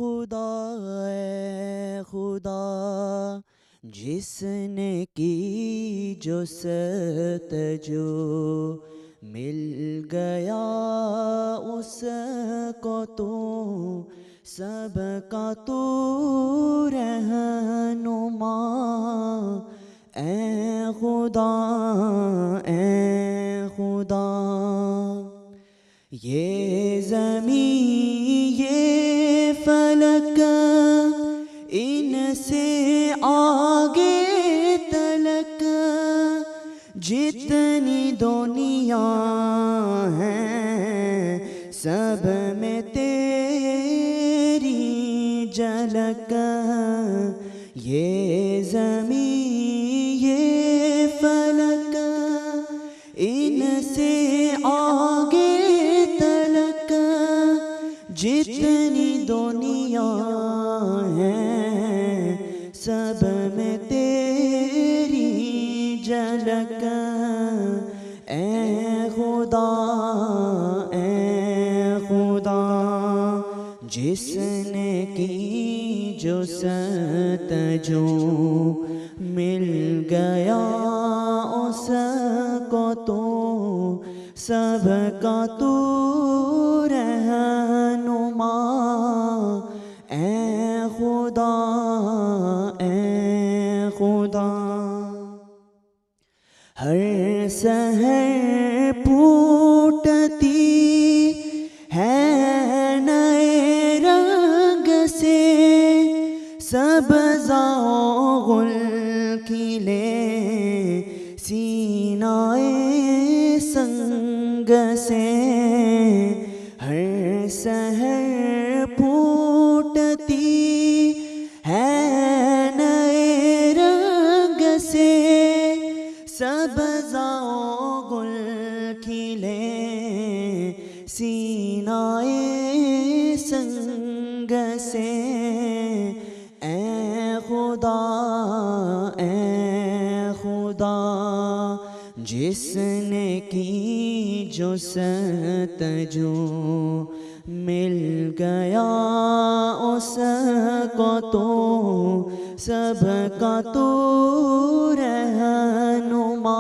خدا اے خدا جس نے کی جو ستجو مل گیا اس کو تو سب کا تو رہنما اے خدا اے خدا یہ زمین یہ فلک ان سے آگے تلک جتنی دنیا ہیں سب میں تیری جھلک یہ زمین یہ فلک ان سے آگے تلک جتنی دنیا ہیں سب میں تیری جھلک اے خدا اے خدا جس نے کی جو ستجو مل گیا اس کو تو سب کا تو رہنما اے خدا اے خدا ہر سحر پھوٹتی ہے نئے رنگ سے سبزہ گل کھلے سینہ سنگ سے ہر سحر پھوٹتی ہے نئے رنگ سے سبزہ گل کھلے سینہ سنگ سے اے خدا اے خدا جس نے کی جو ستجو مل گیا اس کو تو سب کا تو رہنما